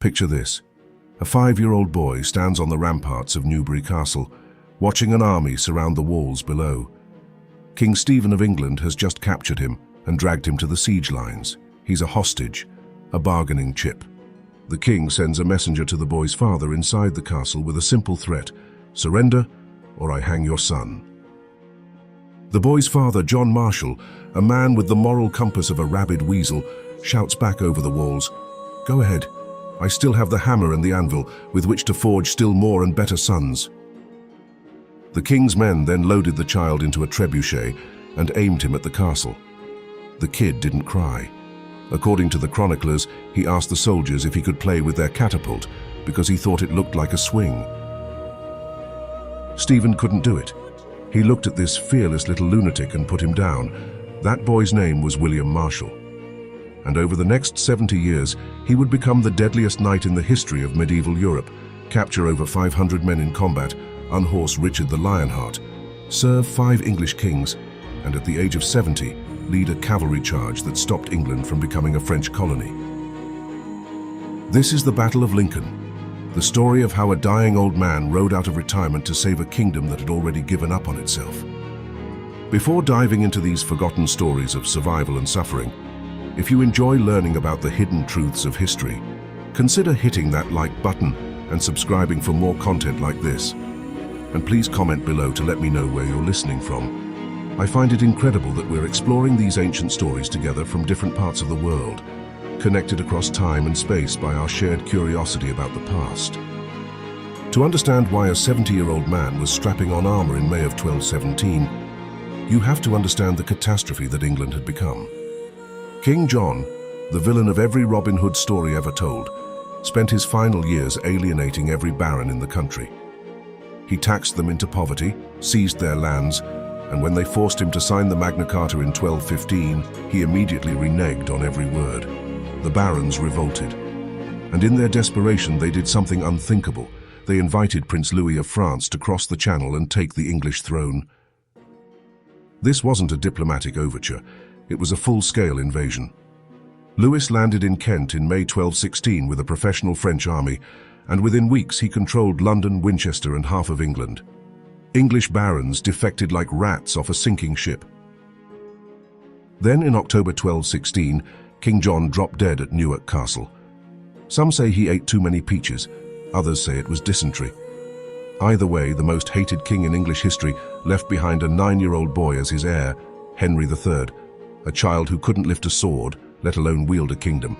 Picture this. A 5-year-old boy stands on the ramparts of Newbury Castle, watching an army surround the walls below. King Stephen of England has just captured him and dragged him to the siege lines. He's a hostage, a bargaining chip. The king sends a messenger to the boy's father inside the castle with a simple threat: surrender or I hang your son. The boy's father, John Marshall, a man with the moral compass of a rabid weasel, shouts back over the walls, "Go ahead. I still have the hammer and the anvil with which to forge still more and better sons." The king's men then loaded the child into a trebuchet and aimed him at the castle. The kid didn't cry. According to the chroniclers, he asked the soldiers if he could play with their catapult because he thought it looked like a swing. Stephen couldn't do it. He looked at this fearless little lunatic and put him down. That boy's name was William Marshall. And over the next 70 years, he would become the deadliest knight in the history of medieval Europe, capture over 500 men in combat, unhorse Richard the Lionheart, serve 5 English kings, and at the age of 70, lead a cavalry charge that stopped England from becoming a French colony. This is the Battle of Lincoln, the story of how a dying old man rode out of retirement to save a kingdom that had already given up on itself. Before diving into these forgotten stories of survival and suffering, if you enjoy learning about the hidden truths of history, consider hitting that like button and subscribing for more content like this. And please comment below to let me know where you're listening from. I find it incredible that we're exploring these ancient stories together from different parts of the world, connected across time and space by our shared curiosity about the past. To understand why a 70-year-old man was strapping on armor in May of 1217, you have to understand the catastrophe that England had become. King John, the villain of every Robin Hood story ever told, spent his final years alienating every baron in the country. He taxed them into poverty, seized their lands, and when they forced him to sign the Magna Carta in 1215, he immediately reneged on every word. The barons revolted, and in their desperation they did something unthinkable. They invited Prince Louis of France to cross the Channel and take the English throne. This wasn't a diplomatic overture, it was a full-scale invasion. Louis landed in Kent in May 1216 with a professional French army, and within weeks he controlled London, Winchester, and half of England. English barons defected like rats off a sinking ship. Then in October 1216, King John dropped dead at Newark Castle. Some say he ate too many peaches, others say it was dysentery. Either way, the most hated king in English history left behind a 9-year-old boy as his heir, Henry III, a child who couldn't lift a sword, let alone wield a kingdom.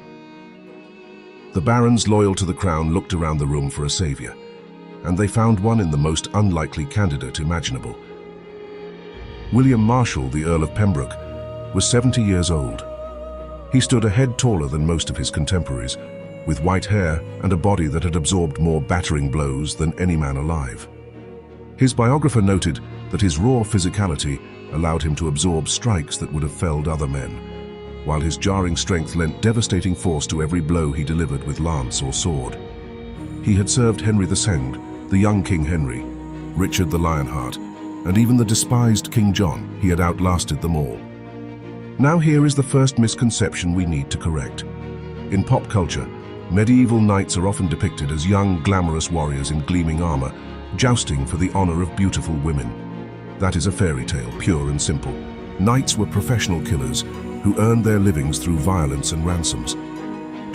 The barons loyal to the crown looked around the room for a savior, and they found one in the most unlikely candidate imaginable. William Marshall, the Earl of Pembroke, was 70 years old. He stood a head taller than most of his contemporaries, with white hair and a body that had absorbed more battering blows than any man alive. His biographer noted that his raw physicality allowed him to absorb strikes that would have felled other men, while his jarring strength lent devastating force to every blow he delivered with lance or sword. He had served Henry II, the young King Henry, Richard the Lionheart, and even the despised King John. He had outlasted them all. Now here is the first misconception we need to correct. In pop culture, medieval knights are often depicted as young, glamorous warriors in gleaming armor, jousting for the honor of beautiful women. That is a fairy tale, pure and simple. Knights were professional killers who earned their livings through violence and ransoms.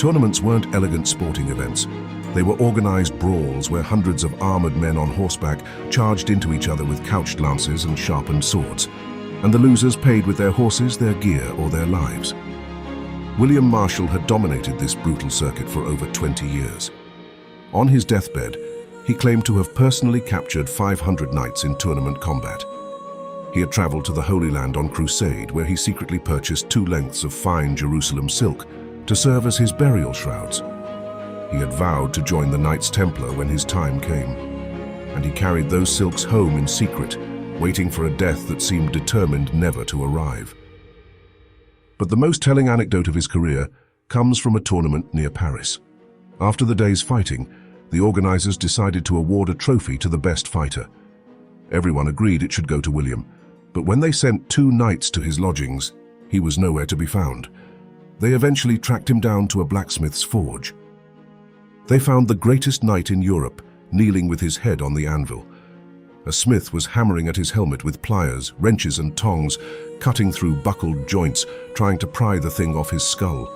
Tournaments weren't elegant sporting events. They were organized brawls where hundreds of armored men on horseback charged into each other with couched lances and sharpened swords, and the losers paid with their horses, their gear, or their lives. William Marshall had dominated this brutal circuit for over 20 years. On his deathbed, he claimed to have personally captured 500 knights in tournament combat. He had traveled to the Holy Land on crusade, where he secretly purchased 2 lengths of fine Jerusalem silk to serve as his burial shrouds. He had vowed to join the Knights Templar when his time came, and he carried those silks home in secret, waiting for a death that seemed determined never to arrive. But the most telling anecdote of his career comes from a tournament near Paris. After the day's fighting, the organizers decided to award a trophy to the best fighter. Everyone agreed it should go to William, but when they sent 2 knights to his lodgings, he was nowhere to be found. They eventually tracked him down to a blacksmith's forge. They found the greatest knight in Europe, kneeling with his head on the anvil. A smith was hammering at his helmet with pliers, wrenches and tongs, cutting through buckled joints, trying to pry the thing off his skull.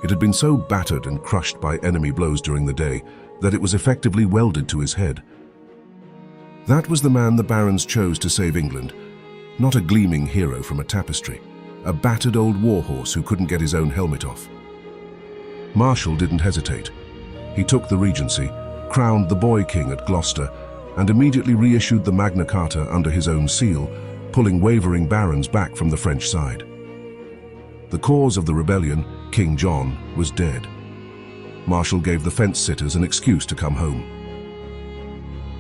It had been so battered and crushed by enemy blows during the day that it was effectively welded to his head. That was the man the barons chose to save England, not a gleaming hero from a tapestry, a battered old warhorse who couldn't get his own helmet off. Marshal didn't hesitate. He took the regency, crowned the boy king at Gloucester, and immediately reissued the Magna Carta under his own seal, pulling wavering barons back from the French side. The cause of the rebellion, King John, was dead. Marshal gave the fence-sitters an excuse to come home.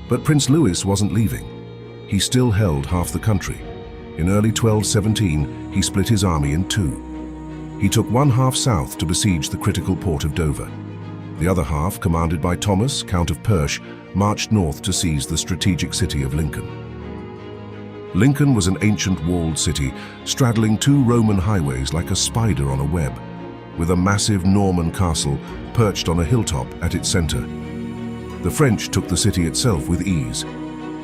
But Prince Louis wasn't leaving. He still held half the country. In early 1217, he split his army in two. He took one half south to besiege the critical port of Dover. The other half, commanded by Thomas, Count of Perche, marched north to seize the strategic city of Lincoln. Lincoln was an ancient walled city, straddling two Roman highways like a spider on a web, with a massive Norman castle perched on a hilltop at its center. The French took the city itself with ease,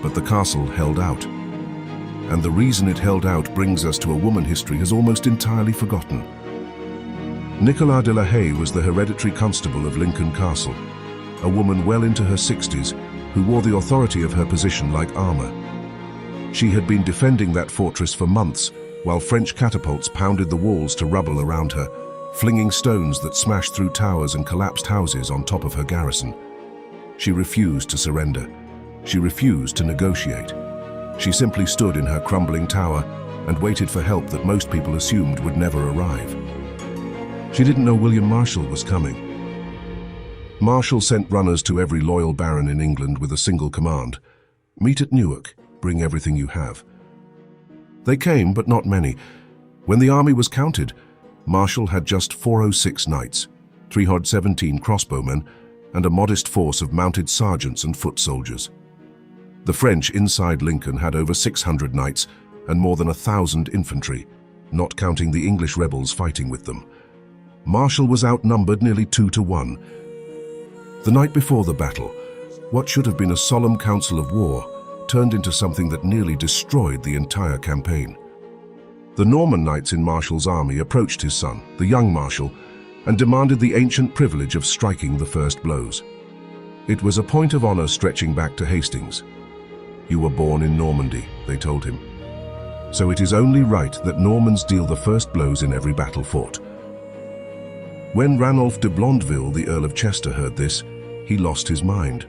but the castle held out. And the reason it held out brings us to a woman history has almost entirely forgotten. Nicolas de la Haye was the hereditary constable of Lincoln Castle, a woman well into her 60s who wore the authority of her position like armor. She had been defending that fortress for months while French catapults pounded the walls to rubble around her, flinging stones that smashed through towers and collapsed houses on top of her garrison. She refused to surrender. She refused to negotiate. She simply stood in her crumbling tower and waited for help that most people assumed would never arrive. She didn't know William Marshal was coming. Marshal sent runners to every loyal baron in England with a single command: meet at Newark, bring everything you have. They came, but not many. When the army was counted, Marshal had just 406 knights, 317 crossbowmen, and a modest force of mounted sergeants and foot soldiers. The French inside Lincoln had over 600 knights and more than 1,000 infantry, not counting the English rebels fighting with them. Marshal was outnumbered nearly 2 to 1. The night before the battle, what should have been a solemn council of war turned into something that nearly destroyed the entire campaign. The Norman knights in Marshal's army approached his son, the young Marshal, and demanded the ancient privilege of striking the first blows. It was a point of honor stretching back to Hastings. "You were born in Normandy," they told him. "So it is only right that Normans deal the first blows in every battle fought." When Ranulph de Blondeville, the Earl of Chester, heard this, he lost his mind.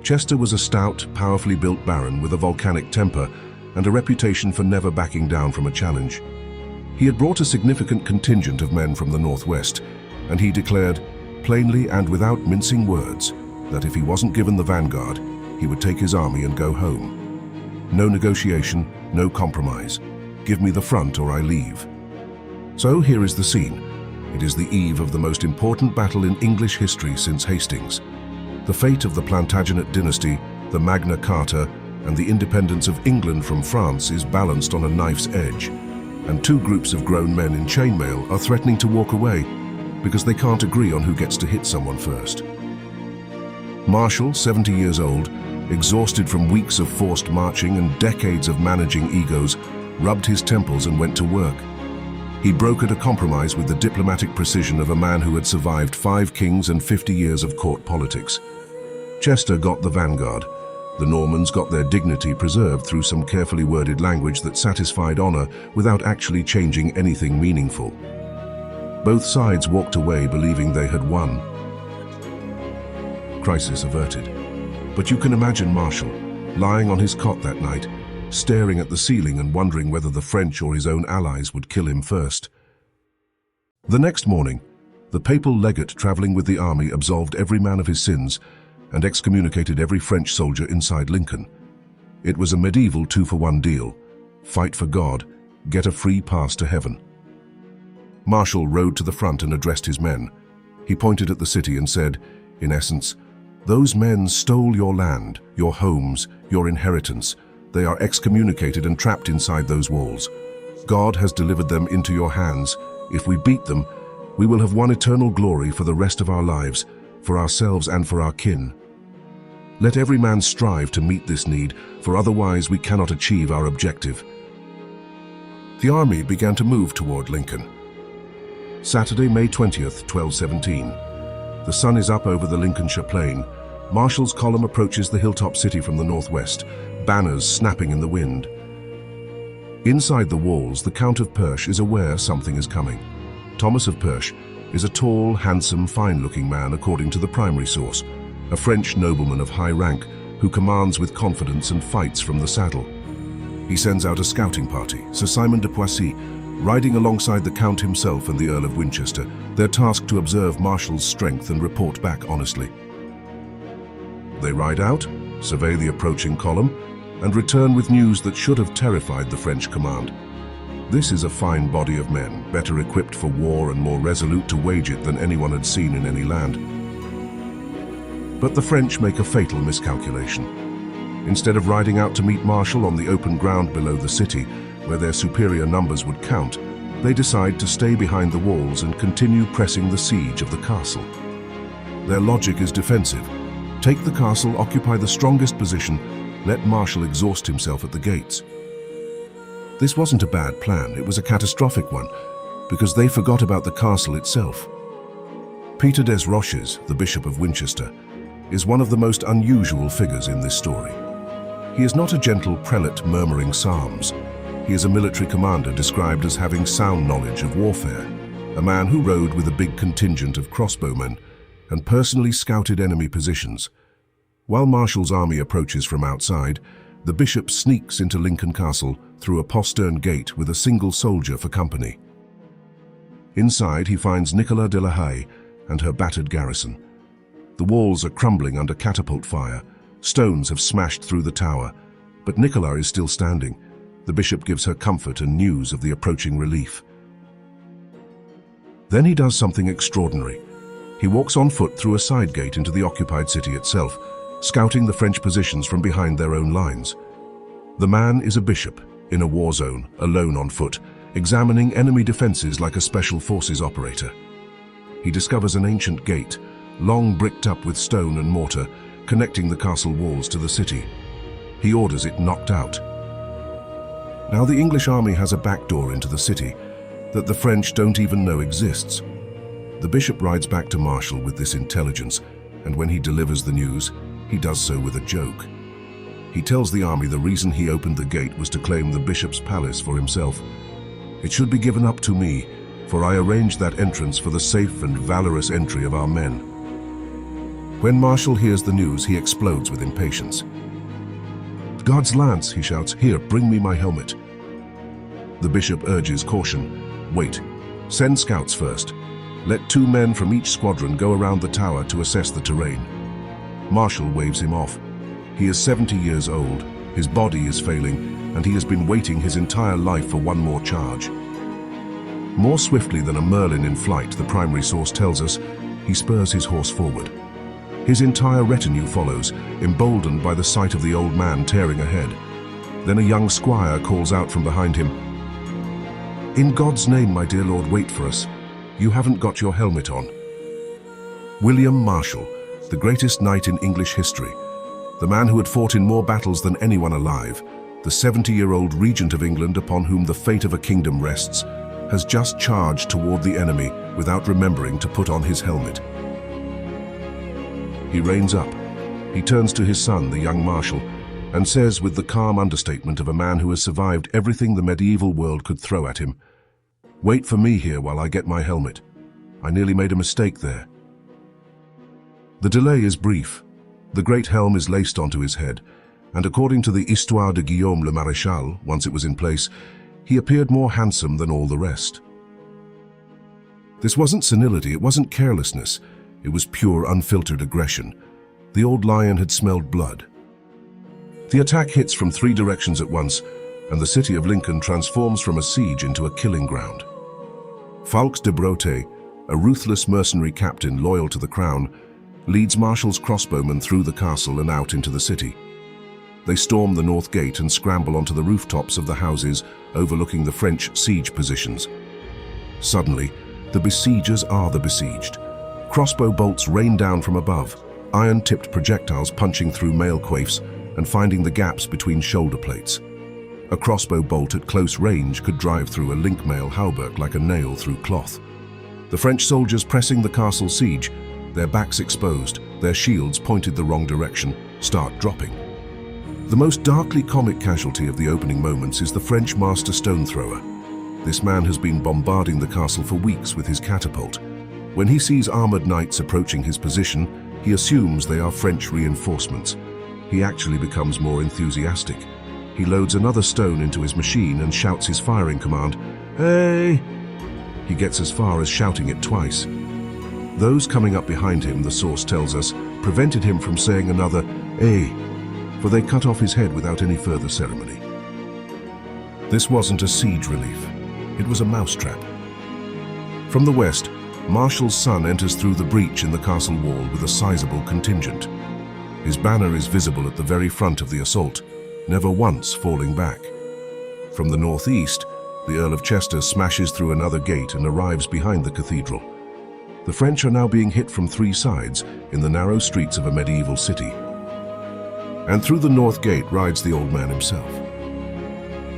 Chester was a stout, powerfully built baron with a volcanic temper and a reputation for never backing down from a challenge. He had brought a significant contingent of men from the northwest, and he declared, plainly and without mincing words, that if he wasn't given the vanguard, he would take his army and go home. No negotiation, no compromise. Give me the front or I leave. So here is the scene. It is the eve of the most important battle in English history since Hastings. The fate of the Plantagenet dynasty, the Magna Carta, and the independence of England from France is balanced on a knife's edge, and two groups of grown men in chainmail are threatening to walk away because they can't agree on who gets to hit someone first. Marshal, 70 years old, exhausted from weeks of forced marching and decades of managing egos, rubbed his temples and went to work. He brokered a compromise with the diplomatic precision of a man who had survived 5 kings and 50 years of court politics. Chester got the vanguard. The Normans got their dignity preserved through some carefully worded language that satisfied honor without actually changing anything meaningful. Both sides walked away believing they had won. Crisis averted. But you can imagine Marshal, lying on his cot that night, staring at the ceiling and wondering whether the French or his own allies would kill him first. The next morning, the papal legate traveling with the army absolved every man of his sins and excommunicated every French soldier inside Lincoln. It was a medieval 2-for-1 deal. Fight for God, get a free pass to heaven. Marshal rode to the front and addressed his men. He pointed at the city and said, in essence, "Those men stole your land, your homes, your inheritance. They are excommunicated and trapped inside those walls. God has delivered them into your hands. If we beat them, we will have won eternal glory for the rest of our lives, for ourselves and for our kin. Let every man strive to meet this need, for otherwise we cannot achieve our objective." The army began to move toward Lincoln. Saturday, May 20th, 1217. The sun is up over the Lincolnshire plain. Marshall's column approaches the hilltop city from the northwest, banners snapping in the wind. Inside the walls, the Count of Perche is aware something is coming. Thomas of Perche is a tall, handsome, fine-looking man according to the primary source, a French nobleman of high rank who commands with confidence and fights from the saddle. He sends out a scouting party, Sir Simon de Poissy, riding alongside the Count himself and the Earl of Winchester. They're tasked to observe Marshall's strength and report back honestly. They ride out, survey the approaching column, and return with news that should have terrified the French command. This is a fine body of men, better equipped for war and more resolute to wage it than anyone had seen in any land. But the French make a fatal miscalculation. Instead of riding out to meet Marshall on the open ground below the city, where their superior numbers would count, they decide to stay behind the walls and continue pressing the siege of the castle. Their logic is defensive. Take the castle, occupy the strongest position, let Marshall exhaust himself at the gates. This wasn't a bad plan, it was a catastrophic one, because they forgot about the castle itself. Peter des Roches, the Bishop of Winchester, is one of the most unusual figures in this story. He is not a gentle prelate murmuring psalms. He is a military commander described as having sound knowledge of warfare, a man who rode with a big contingent of crossbowmen and personally scouted enemy positions. While Marshall's army approaches from outside, the bishop sneaks into Lincoln Castle through a postern gate with a single soldier for company. Inside, he finds Nicola de la Haye and her battered garrison. The walls are crumbling under catapult fire. Stones have smashed through the tower, but Nicola is still standing. The bishop gives her comfort and news of the approaching relief. Then he does something extraordinary. He walks on foot through a side gate into the occupied city itself, scouting the French positions from behind their own lines. The man is a bishop, in a war zone, alone on foot, examining enemy defenses like a special forces operator. He discovers an ancient gate, long bricked up with stone and mortar, connecting the castle walls to the city. He orders it knocked out. Now the English army has a back door into the city that the French don't even know exists. The bishop rides back to Marshall with this intelligence, and when he delivers the news, he does so with a joke. He tells the army the reason he opened the gate was to claim the bishop's palace for himself. "It should be given up to me, for I arranged that entrance for the safe and valorous entry of our men." When Marshall hears the news, he explodes with impatience. "God's lance," he shouts, "here, bring me my helmet." The bishop urges caution. "Wait, send scouts first. Let 2 men from each squadron go around the tower to assess the terrain." Marshall waves him off. He is 70 years old, his body is failing, and he has been waiting his entire life for one more charge. More swiftly than a Merlin in flight, the primary source tells us, he spurs his horse forward. His entire retinue follows, emboldened by the sight of the old man tearing ahead. Then a young squire calls out from behind him, "In God's name, my dear lord, wait for us. You haven't got your helmet on." William Marshall, the greatest knight in English history, the man who had fought in more battles than anyone alive, the 70-year-old regent of England upon whom the fate of a kingdom rests, has just charged toward the enemy without remembering to put on his helmet. He reins up. He turns to his son, the young Marshal, and says with the calm understatement of a man who has survived everything the medieval world could throw at him, "Wait for me here while I get my helmet. I nearly made a mistake there." The delay is brief. The great helm is laced onto his head, and according to the Histoire de Guillaume le Maréchal, once it was in place, he appeared more handsome than all the rest. This wasn't senility, it wasn't carelessness. It was pure, unfiltered aggression. The old lion had smelled blood. The attack hits from 3 directions at once, and the city of Lincoln transforms from a siege into a killing ground. Fawkes de Breauté, a ruthless mercenary captain loyal to the crown, leads Marshall's crossbowmen through the castle and out into the city. They storm the north gate and scramble onto the rooftops of the houses overlooking the French siege positions. Suddenly, the besiegers are the besieged. Crossbow bolts rain down from above, iron-tipped projectiles punching through mail coifs and finding the gaps between shoulder plates. A crossbow bolt at close range could drive through a link mail hauberk like a nail through cloth. The French soldiers pressing the castle siege, their backs exposed, their shields pointed the wrong direction, start dropping. The most darkly comic casualty of the opening moments is the French master stone thrower. This man has been bombarding the castle for weeks with his catapult. When he sees armored knights approaching his position, he assumes they are French reinforcements. He actually becomes more enthusiastic. He loads another stone into his machine and shouts his firing command, "Hey!" He gets as far as shouting it twice. Those coming up behind him, the source tells us, prevented him from saying another, "Hey!" for they cut off his head without any further ceremony. This wasn't a siege relief. It was a mousetrap. From the west, Marshall's son enters through the breach in the castle wall with a sizable contingent. His banner is visible at the very front of the assault, never once falling back. From the northeast, the Earl of Chester smashes through another gate and arrives behind the cathedral. The French are now being hit from three sides in the narrow streets of a medieval city. And through the north gate rides the old man himself.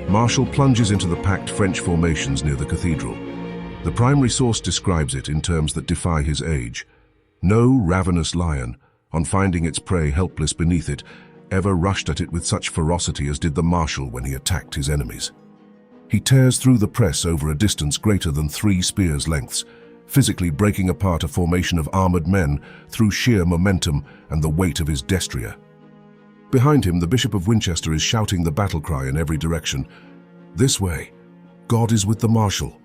Marshall plunges into the packed French formations near the cathedral. The primary source describes it in terms that defy his age. No ravenous lion, on finding its prey helpless beneath it, ever rushed at it with such ferocity as did the marshal when he attacked his enemies. He tears through the press over a distance greater than 3 spears' lengths, physically breaking apart a formation of armored men through sheer momentum and the weight of his destrier. Behind him, the Bishop of Winchester is shouting the battle cry in every direction. This way, God is with the marshal.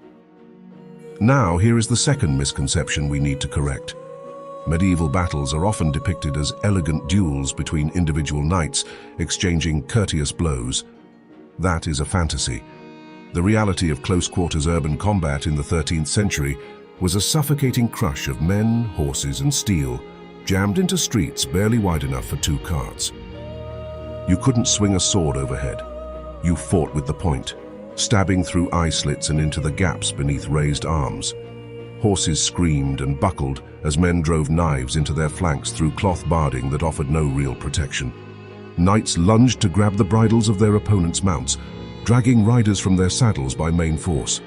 Now, here is the second misconception we need to correct. Medieval battles are often depicted as elegant duels between individual knights exchanging courteous blows. That is a fantasy. The reality of close-quarters urban combat in the 13th century was a suffocating crush of men, horses, and steel jammed into streets barely wide enough for 2 carts. You couldn't swing a sword overhead. You fought with the point, stabbing through eye slits and into the gaps beneath raised arms. Horses screamed and buckled as men drove knives into their flanks through cloth barding that offered no real protection. Knights lunged to grab the bridles of their opponents' mounts, dragging riders from their saddles by main force.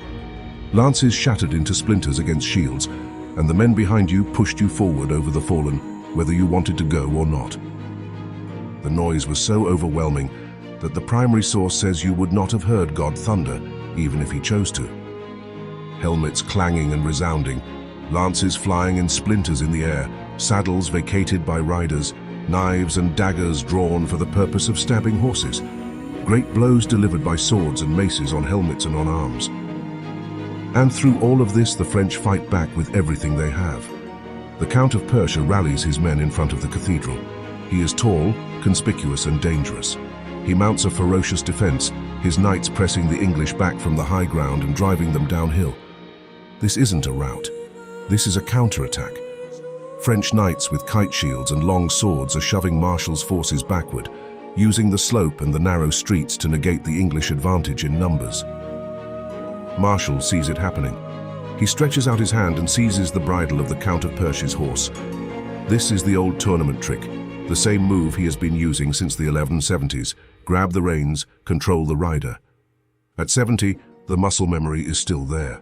Lances shattered into splinters against shields, and the men behind you pushed you forward over the fallen, whether you wanted to go or not. The noise was so overwhelming that the primary source says you would not have heard God thunder, even if he chose to. Helmets clanging and resounding, lances flying in splinters in the air, saddles vacated by riders, knives and daggers drawn for the purpose of stabbing horses, great blows delivered by swords and maces on helmets and on arms. And through all of this, the French fight back with everything they have. The Count of Persia rallies his men in front of the cathedral. He is tall, conspicuous and dangerous. He mounts a ferocious defense, his knights pressing the English back from the high ground and driving them downhill. This isn't a rout. This is a counterattack. French knights with kite shields and long swords are shoving Marshall's forces backward, using the slope and the narrow streets to negate the English advantage in numbers. Marshall sees it happening. He stretches out his hand and seizes the bridle of the Count of Persia's horse. This is the old tournament trick, the same move he has been using since the 1170s. Grab the reins, control the rider. At 70, the muscle memory is still there.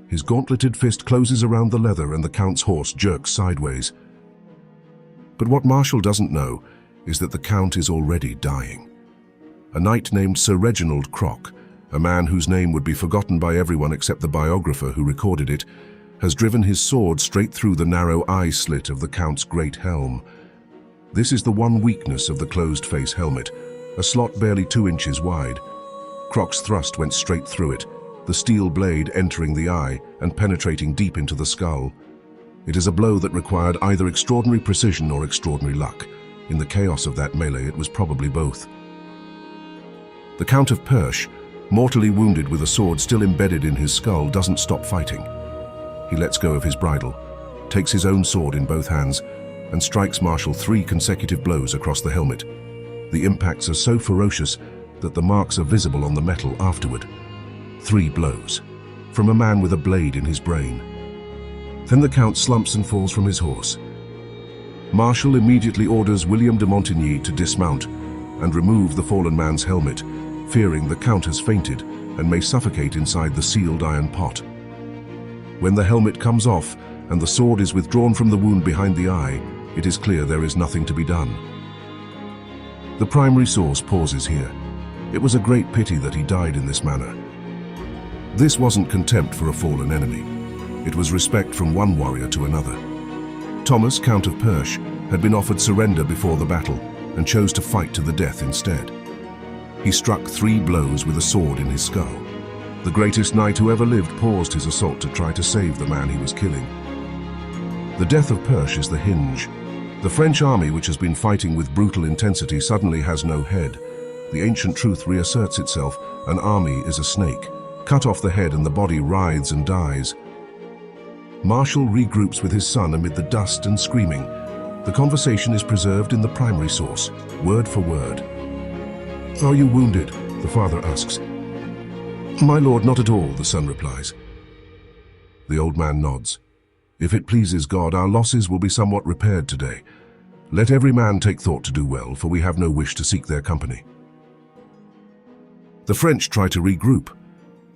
His gauntleted fist closes around the leather and the Count's horse jerks sideways. But what Marshall doesn't know is that the Count is already dying. A knight named Sir Reginald Crock, a man whose name would be forgotten by everyone except the biographer who recorded it, has driven his sword straight through the narrow eye slit of the Count's great helm. This is the one weakness of the closed-face helmet, a slot barely 2 inches wide. Crock's thrust went straight through it, the steel blade entering the eye and penetrating deep into the skull. It is a blow that required either extraordinary precision or extraordinary luck. In the chaos of that melee, it was probably both. The Count of Persia, mortally wounded with a sword still embedded in his skull, doesn't stop fighting. He lets go of his bridle, takes his own sword in both hands, and strikes Marshall 3 consecutive blows across the helmet. The impacts are so ferocious that the marks are visible on the metal afterward. 3 blows, from a man with a blade in his brain. Then the Count slumps and falls from his horse. Marshal immediately orders William de Montigny to dismount and remove the fallen man's helmet, fearing the Count has fainted and may suffocate inside the sealed iron pot. When the helmet comes off and the sword is withdrawn from the wound behind the eye, it is clear there is nothing to be done. The primary source pauses here. It was a great pity that he died in this manner. This wasn't contempt for a fallen enemy. It was respect from one warrior to another. Thomas, Count of Perche, had been offered surrender before the battle and chose to fight to the death instead. He struck 3 blows with a sword in his skull. The greatest knight who ever lived paused his assault to try to save the man he was killing. The death of Perche is the hinge. The French army, which has been fighting with brutal intensity, suddenly has no head. The ancient truth reasserts itself: an army is a snake. Cut off the head and the body writhes and dies. Marshal regroups with his son amid the dust and screaming. The conversation is preserved in the primary source, word for word. "Are you wounded?" the father asks. "My lord, not at all," the son replies. The old man nods. "If it pleases God, our losses will be somewhat repaired today. Let every man take thought to do well, for we have no wish to seek their company." The French try to regroup.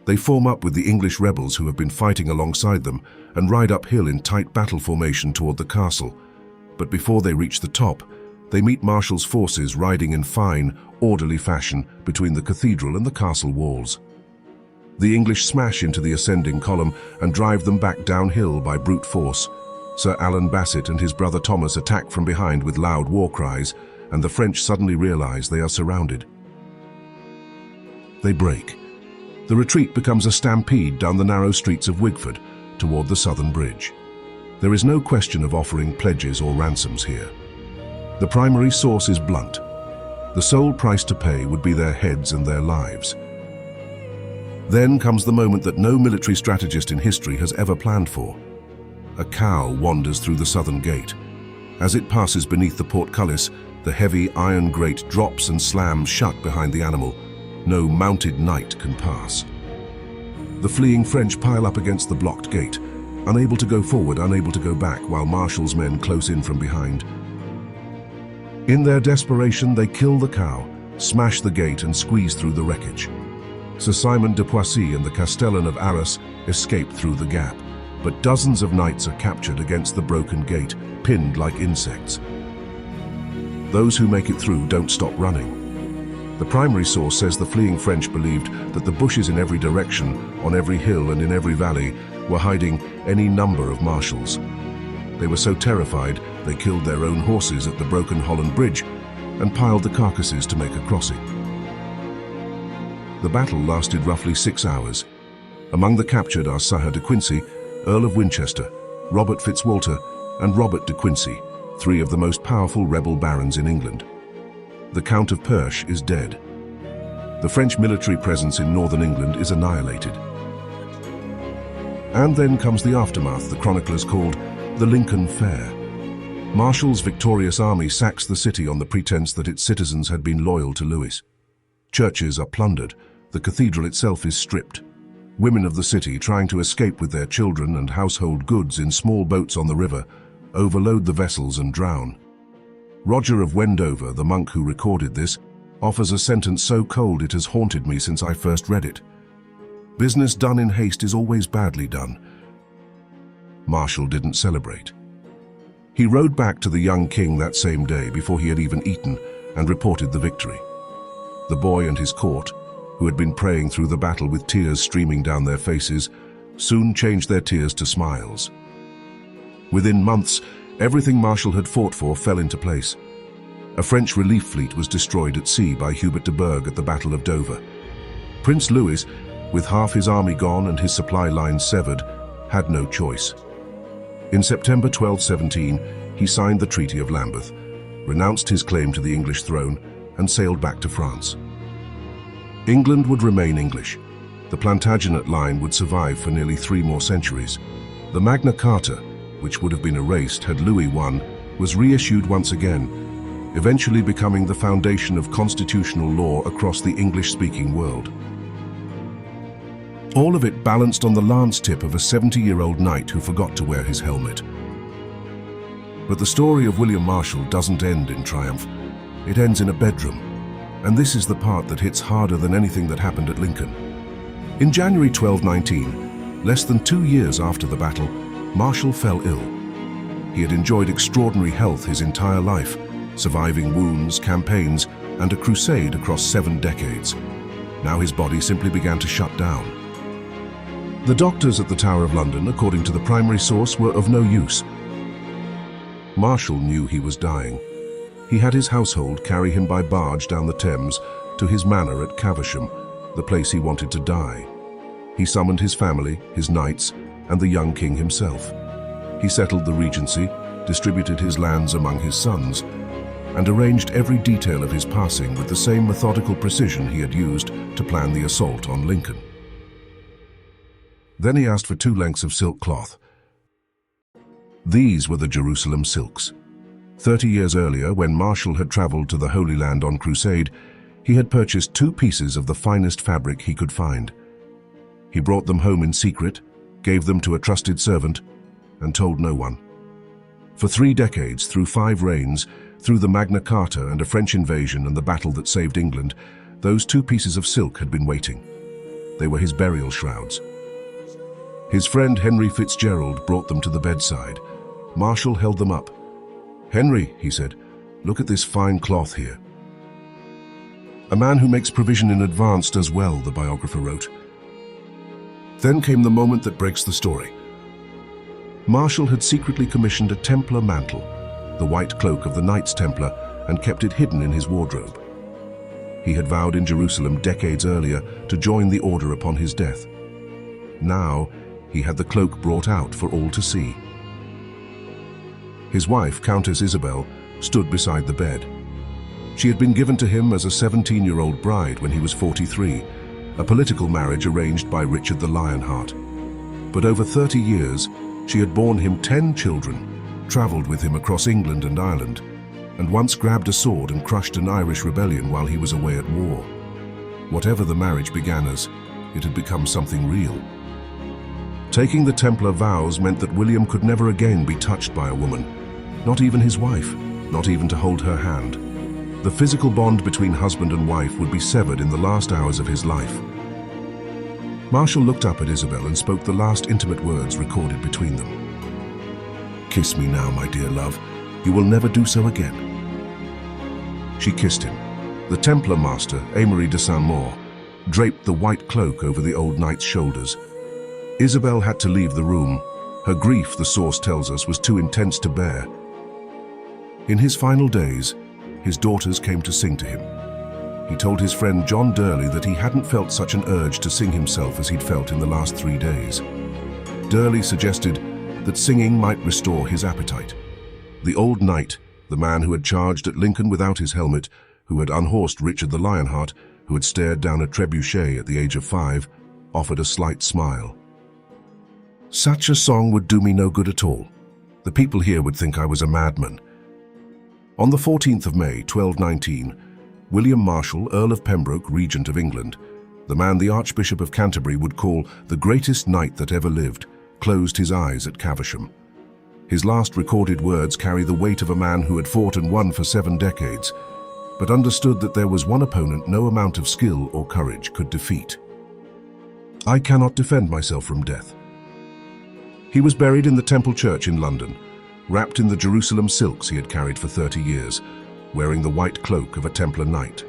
They form up with the English rebels who have been fighting alongside them and ride uphill in tight battle formation toward the castle. But before they reach the top, they meet Marshal's forces riding in fine, orderly fashion between the cathedral and the castle walls. The English smash into the ascending column and drive them back downhill by brute force. Sir Alan Basset and his brother Thomas attack from behind with loud war cries, and the French suddenly realize they are surrounded. They break. The retreat becomes a stampede down the narrow streets of Wigford toward the southern bridge. There is no question of offering pledges or ransoms here. The primary source is blunt. The sole price to pay would be their heads and their lives. Then comes the moment that no military strategist in history has ever planned for. A cow wanders through the southern gate. As it passes beneath the portcullis, the heavy iron grate drops and slams shut behind the animal. No mounted knight can pass. The fleeing French pile up against the blocked gate, unable to go forward, unable to go back, while Marshal's men close in from behind. In their desperation, they kill the cow, smash the gate and squeeze through the wreckage. Sir Simon de Poissy and the Castellan of Arras escape through the gap, but dozens of knights are captured against the broken gate, pinned like insects. Those who make it through don't stop running. The primary source says the fleeing French believed that the bushes in every direction, on every hill and in every valley, were hiding any number of marshals. They were so terrified, they killed their own horses at the broken Holland Bridge and piled the carcasses to make a crossing. The battle lasted roughly 6 hours. Among the captured are Sir de Quincy, Earl of Winchester, Robert Fitzwalter, and Robert de Quincy, 3 of the most powerful rebel barons in England. The Count of Perche is dead. The French military presence in northern England is annihilated. And then comes the aftermath the chroniclers called the Lincoln Fair. Marshal's victorious army sacks the city on the pretense that its citizens had been loyal to Louis. Churches are plundered. The cathedral itself is stripped. Women of the city, trying to escape with their children and household goods in small boats on the river, overload the vessels and drown. Roger of Wendover, the monk who recorded this, offers a sentence so cold it has haunted me since I first read it. "Business done in haste is always badly done." Marshal didn't celebrate. He rode back to the young king that same day before he had even eaten and reported the victory. The boy and his court, who had been praying through the battle with tears streaming down their faces, soon changed their tears to smiles. Within months, everything Marshal had fought for fell into place. A French relief fleet was destroyed at sea by Hubert de Burgh at the Battle of Dover. Prince Louis, with half his army gone and his supply lines severed, had no choice. In September 1217, he signed the Treaty of Lambeth, renounced his claim to the English throne, and sailed back to France. England would remain English. The Plantagenet line would survive for nearly 3 more centuries. The Magna Carta, which would have been erased had Louis won, was reissued once again, eventually becoming the foundation of constitutional law across the English-speaking world. All of it balanced on the lance tip of a 70-year-old knight who forgot to wear his helmet. But the story of William Marshall doesn't end in triumph. It ends in a bedroom. And this is the part that hits harder than anything that happened at Lincoln. In January 1219, less than 2 years after the battle, Marshall fell ill. He had enjoyed extraordinary health his entire life, surviving wounds, campaigns, and a crusade across 7 decades. Now his body simply began to shut down. The doctors at the Tower of London, according to the primary source, were of no use. Marshall knew he was dying. He had his household carry him by barge down the Thames to his manor at Caversham, the place he wanted to die. He summoned his family, his knights, and the young king himself. He settled the regency, distributed his lands among his sons, and arranged every detail of his passing with the same methodical precision he had used to plan the assault on Lincoln. Then he asked for 2 lengths of silk cloth. These were the Jerusalem silks. 30 years earlier, when Marshall had traveled to the Holy Land on crusade, he had purchased 2 pieces of the finest fabric he could find. He brought them home in secret, gave them to a trusted servant, and told no one. For 3 decades, through 5 reigns, through the Magna Carta and a French invasion and the battle that saved England, those 2 pieces of silk had been waiting. They were his burial shrouds. His friend Henry Fitzgerald brought them to the bedside. Marshall held them up. "Henry," he said, "look at this fine cloth here." A man who makes provision in advance does well, the biographer wrote. Then came the moment that breaks the story. Marshall had secretly commissioned a Templar mantle, the white cloak of the Knights Templar, and kept it hidden in his wardrobe. He had vowed in Jerusalem decades earlier to join the order upon his death. Now, he had the cloak brought out for all to see. His wife, Countess Isabel, stood beside the bed. She had been given to him as a 17-year-old bride when he was 43, a political marriage arranged by Richard the Lionheart. But over 30 years, she had borne him 10 children, traveled with him across England and Ireland, and once grabbed a sword and crushed an Irish rebellion while he was away at war. Whatever the marriage began as, it had become something real. Taking the Templar vows meant that William could never again be touched by a woman, not even his wife, not even to hold her hand. The physical bond between husband and wife would be severed in the last hours of his life. Marshall looked up at Isabel and spoke the last intimate words recorded between them. "Kiss me now, my dear love. You will never do so again." She kissed him. The Templar master, Amory de Saint-Maur, draped the white cloak over the old knight's shoulders. Isabel had to leave the room. Her grief, the source tells us, was too intense to bear. In his final days, his daughters came to sing to him. He told his friend John Durley that he hadn't felt such an urge to sing himself as he'd felt in the last 3 days. Durley suggested that singing might restore his appetite. The old knight, the man who had charged at Lincoln without his helmet, who had unhorsed Richard the Lionheart, who had stared down a trebuchet at the age of 5, offered a slight smile. "Such a song would do me no good at all. The people here would think I was a madman." On the 14th of May, 1219, William Marshall, Earl of Pembroke, Regent of England, the man the Archbishop of Canterbury would call the greatest knight that ever lived, closed his eyes at Caversham. His last recorded words carry the weight of a man who had fought and won for 7 decades, but understood that there was one opponent no amount of skill or courage could defeat. "I cannot defend myself from death." He was buried in the Temple Church in London, wrapped in the Jerusalem silks he had carried for 30 years, wearing the white cloak of a Templar knight.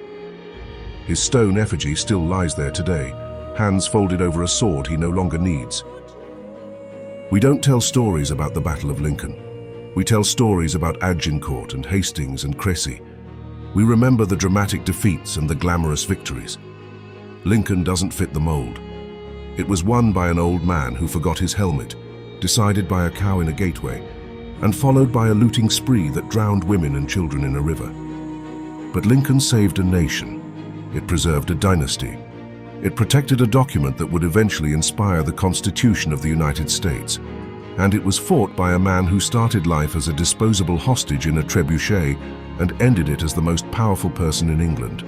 His stone effigy still lies there today, hands folded over a sword he no longer needs. We don't tell stories about the Battle of Lincoln. We tell stories about Agincourt and Hastings and Crécy. We remember the dramatic defeats and the glamorous victories. Lincoln doesn't fit the mold. It was won by an old man who forgot his helmet, decided by a cow in a gateway, and followed by a looting spree that drowned women and children in a river. But Lincoln saved a nation. It preserved a dynasty. It protected a document that would eventually inspire the Constitution of the United States. And it was fought by a man who started life as a disposable hostage in a trebuchet and ended it as the most powerful person in England.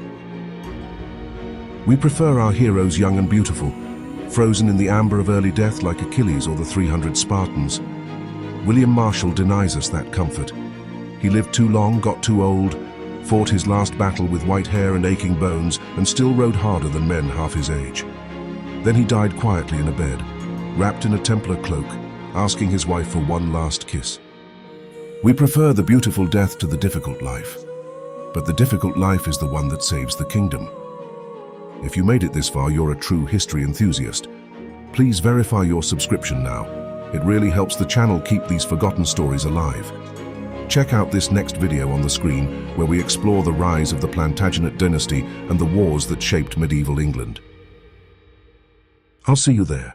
We prefer our heroes young and beautiful, frozen in the amber of early death like Achilles or the 300 Spartans. William Marshall denies us that comfort. He lived too long, got too old, fought his last battle with white hair and aching bones, and still rode harder than men half his age. Then he died quietly in a bed, wrapped in a Templar cloak, asking his wife for one last kiss. We prefer the beautiful death to the difficult life, but the difficult life is the one that saves the kingdom. If you made it this far, you're a true history enthusiast. Please verify your subscription now. It really helps the channel keep these forgotten stories alive. Check out this next video on the screen where we explore the rise of the Plantagenet dynasty and the wars that shaped medieval England. I'll see you there.